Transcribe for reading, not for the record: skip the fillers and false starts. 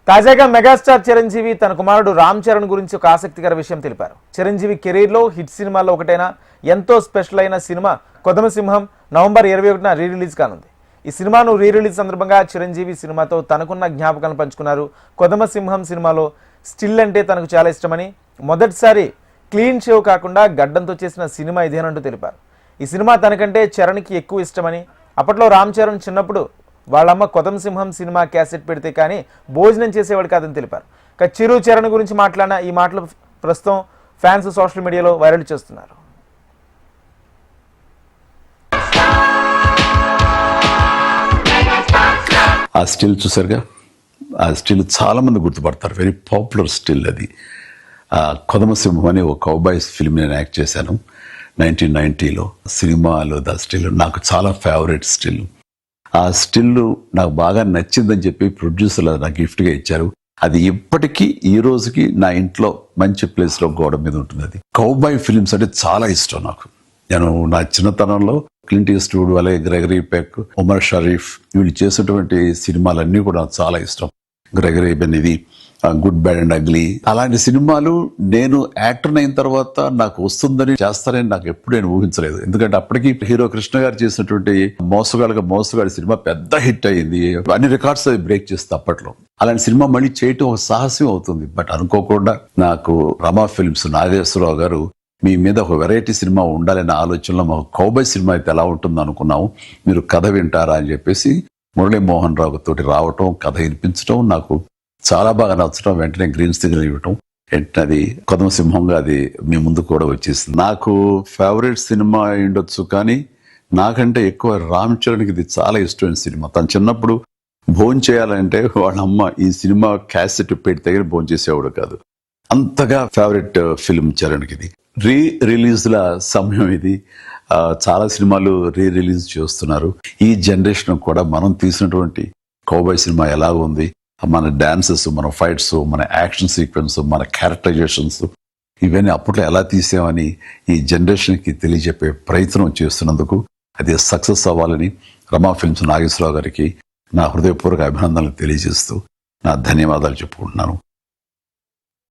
తాజాగా మెగాస్టార్ చిరంజీవి తన కుమారుడు రామ్ చరణ్ గురించి ఒక ఆసక్తికర విషయం తెలిపారు. చిరంజీవి కెరీర్లో హిట్ సినిమాల్లో ఒకటైన ఎంతో స్పెషల్ అయిన సినిమా కొదమసింహం నవంబర్ 21న రీ రిలీజ్ కానుంది. ఈ సినిమాను రీ రిలీజ్ సందర్భంగా చిరంజీవి సినిమాతో తనకున్న జ్ఞాపకాలను పంచుకున్నారు. కొదమసింహం సినిమాలో స్టిల్ అంటే తనకు చాలా ఇష్టమని, మొదటిసారి క్లీన్ షేవ్ కాకుండా గడ్డంతో చేసిన సినిమా ఇదేనంటూ తెలిపారు. ఈ సినిమా తనకంటే చరణ్కి ఎక్కువ ఇష్టమని, అప్పట్లో రామ్ చరణ్ చిన్నప్పుడు వాళ్ళమ్మ కొదమసింహం సినిమా క్యాసెట్ పెడితే కానీ భోజనం చేసేవాడు కాదని తెలిపారు. చిరు చరణ్ గురించి మాట్లాడిన ఈ మాటలు ప్రస్తుతం ఫ్యాన్స్ సోషల్ మీడియాలో వైరల్ చేస్తున్నారు. ఆ స్టిల్ చూసారుగా, ఆ స్టిల్ చాలా మంది గుర్తుపడతారు. వెరీ పాపులర్ స్టిల్ అది. కొదమసింహం అనే ఒక కౌబాయ్ ఫిల్మ్ నేను యాక్ట్ చేశాను 1990లో. సినిమాలో ద స్టిల్ నాకు చాలా ఫేవరెట్ స్టిల్. ఆ స్టిల్ నాకు బాగా నచ్చిందని చెప్పి ప్రొడ్యూసర్లు నాకు గిఫ్ట్గా ఇచ్చారు. అది ఇప్పటికీ ఈ రోజుకి నా ఇంట్లో మంచి ప్లేస్లో గోడ మీద ఉంటుంది. అది కౌబాయ్ ఫిల్మ్స్ అంటే చాలా ఇష్టం నాకు. నేను నా చిన్నతనంలో క్లింట్ ఈస్ట్వుడ్, అలాగే గ్రెగరీ పెక్, ఉమర్ షరీఫ్ వీళ్ళు చేసేటువంటి సినిమాలన్నీ కూడా నాకు చాలా ఇష్టం. గ్రెగరీ బెన్, ఇది గుడ్ బ్యాడ్ అండ్ అగ్లీ, అలాంటి సినిమాలు నేను యాక్టర్ అయిన తర్వాత నాకు వస్తుందని చేస్తారని నాకు ఎప్పుడు నేను ఊహించలేదు. ఎందుకంటే అప్పటికి హీరో కృష్ణ గారు చేసినటువంటి మోసగాడి సినిమా పెద్ద హిట్ అయ్యింది. అన్ని రికార్డ్స్ అది బ్రేక్ చేస్తుంది అప్పట్లో. అలాంటి సినిమా మళ్ళీ చేయటం ఒక సాహసం అవుతుంది. బట్ అనుకోకుండా నాకు రమా ఫిల్మ్స్ నాగేశ్వరరావు గారు మీ మీద ఒక వెరైటీ సినిమా ఉండాలనే ఆలోచనలో మాకు కౌబాయ్ సినిమా అయితే ఎలా ఉంటుందో అనుకున్నాము, మీరు కథ వింటారా అని చెప్పేసి మురళీమోహన్ రావు తోటి రావటం, కథ వినిపించడం నాకు చాలా బాగా నచ్చడం, వెంటనే గ్రీన్ సిగ్నల్ ఇవ్వటం, వెంటనే అది కొదమసింహంగా అది మీ ముందు కూడా వచ్చేసింది. నాకు ఫేవరెట్ సినిమా ఉండొచ్చు, కానీ నాకంటే ఎక్కువ రామ్ చరణ్కి ఇది చాలా ఇష్టమైన సినిమా. తను చిన్నప్పుడు భోజనం చేయాలంటే వాళ్ళ అమ్మ ఈ సినిమా క్యాసెట్ పెడితే భోజనం చేసేవాడు కాదు. అంతగా ఫేవరెట్ ఫిల్మ్ చరణ్కి ఇది. రీ రిలీజ్ల సమయం ఇది. చాలా సినిమాలు రీ రిలీజ్ చేస్తున్నారు. ఈ జనరేషన్ కూడా మనం తీసినటువంటి కౌబాయ్ సినిమా ఎలా ఉంది, మన డాన్సెస్, మన ఫైట్స్, మన యాక్షన్ సీక్వెన్స్, మన క్యారెక్టరైజేషన్స్ ఇవన్నీ అప్పట్లో ఎలా తీసామని ఈ జనరేషన్కి తెలియజెప్పే ప్రయత్నం చేస్తున్నందుకు అది సక్సెస్ అవ్వాలని రమా ఫిల్మ్స్ నాగేశ్వరరావు గారికి నా హృదయపూర్వక అభినందనలు తెలియజేస్తూ నా ధన్యవాదాలు చెప్పుకుంటున్నాను.